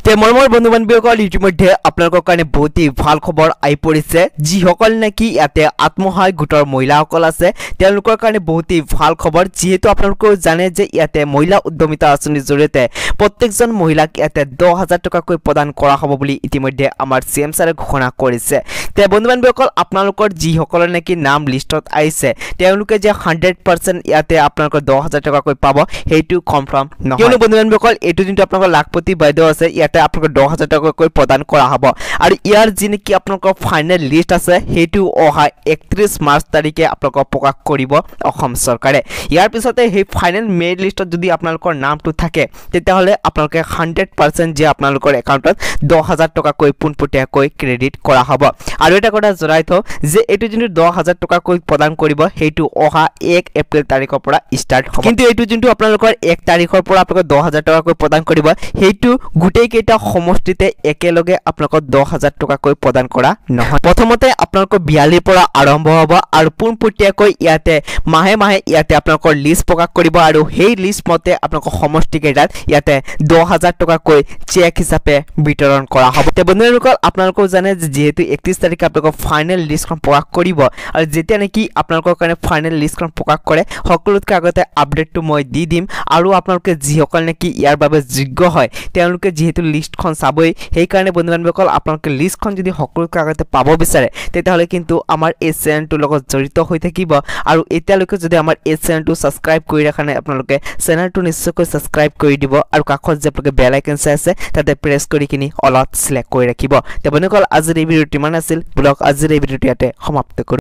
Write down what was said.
তে মৰমৰ বন্ধু বান্ধৱীসকল ইতিমধ্যে আপোনালোকৰ কাৰণে বহুতেই ভাল খবৰ আহি পৰিছে যিসকল নেকি ইয়াতে আত্মসহায়ক গোটৰ মহিলাসকল আছে তেওঁলোকৰ কাৰণে বহুতেই ভাল খবৰ যেহেতু আপোনালোকে জানে যে ইয়াতে মহিলা উদ্যমিতা আঁচনিৰ জৰিয়তে প্ৰত্যেকজন মহিলাক ইয়াতে 10000 টকাকৈ প্ৰদান কৰা হ'ব বুলি ইতিমধ্যে আমাৰ সিএম ছাৰে ঘোষণা কৰিছে তে বন্ধু বান্ধৱীসকল আপোনালোকৰ যিসকলৰ নেকি নাম লিষ্টত আহিছে তেওঁলোকে যে 100% ইয়াতে আপোনালোকৰ 10000 টকাকৈ পাব হেতু কনফাৰ্ম নহয় কিয়নো বন্ধু বান্ধৱীসকল এটো যোনটো আপোনালোকৰ লাখপতি বাইদেউ আছে ইয়াতে আপোনালোকৰ 10000 টকাকৈ প্ৰদান কৰা হ'ব আৰু ইয়াৰ যিনেকি আপোনালোকৰ ফাইনেল লিষ্ট আছে হেতু অহা 31 মাৰ্চ তাৰিখে আপোনালোকক প্ৰকাশ কৰিব অসম চৰকাৰে ইয়াৰ পিছতে হে ফাইনেল মেৰিট লিষ্টত যদি আপোনালোকৰ নামটো থাকে তেতিয়াহলে আপোনালোকে 100% যে আপোনালোকৰ একাউণ্টত 10000 টকাকৈ পুনপটীয়াকৈ ক্ৰেডিট কৰা হ'ব আৰু এটা কথা জনাই থওঁ যে এটো যোনটো 10000 টকাকৈ প্ৰদান কৰিব হেতু অহা 1 এপ্ৰিল তাৰিখৰ পৰা ষ্টাৰ্ট হ'ব কিন্তু এটো যোনটো আপোনালোকৰ 1 তাৰিখৰ পৰা আপোনালোকৰ 10000 টকাকৈ প্ৰদান কৰিব হেতু গুটেই কেইটা সমষ্টিতে একেলগে আপোনালোকৰ 10000 টকাকৈ প্ৰদান কৰা নহয় প্ৰথমতে আপোনালোকৰ 42 পৰা আৰম্ভ হ'ব আৰু পুনপটীয়াকৈ ইয়াতে মাহে মাহে ইয়াতে আপোনালোকৰ লিষ্ট প্ৰকাশ কৰিব আৰু সেই লিষ্ট মতে আপোনালোকৰ সমষ্টি কেইটাত ইয়াতে 10000 টকাকৈ চেক হিচাপে বিতৰণ কৰা হ'ব তে বন্ধুসকল আপোনালোকে জানে যে যেহেতু 31 তাৰিখে আপোনালোকৰ ফাইনেল লিষ্টখন প্ৰকাশ কৰিব আৰু যেতিয়া নেকি আপোনালোকৰ কাৰণে ফাইনেল লিষ্টখন প্ৰকাশ কৰে সকলোতকৈ আগতে আপডেটটো মই দি দিম আৰু আপোনালোকে যিসকল নেকি ইয়াৰ বাবে যোগ্য হয় তেওঁলোকে যেহেতু লিষ্টখন চাবই সেই কাৰণে বন্ধু বান্ধৱীসকল আপোনালোকে লিষ্টখন যদি সকলোতকৈ আগতে পাব বিচাৰে তেতিয়াহলে কিন্তু আমাৰ এই চেনেলটোৰ লগত জড়িত হৈ থাকিব আৰু এতিয়ালৈকে যদি আমাৰ এই চেনেলটো সাবস্ক্ৰাইব কৰি ৰাখা নাই আপোনালোকে চেনেলটো নিশ্চয়কৈ সাবস্ক্ৰাইব কৰি দিব আৰু কাষত যে আপোনালোকে বেল আইকন আছে তাতে প্ৰেছ কৰি কিনি অলট সিলেক্ট কৰি ৰাখিব তে বন্ধুসকল আজিৰ এই ভিডিঅ'টো ইমান আছিল ব্লগ আজিৰ এই ভিডিঅ'টো ইয়াতে সমাপ্ত কৰোঁ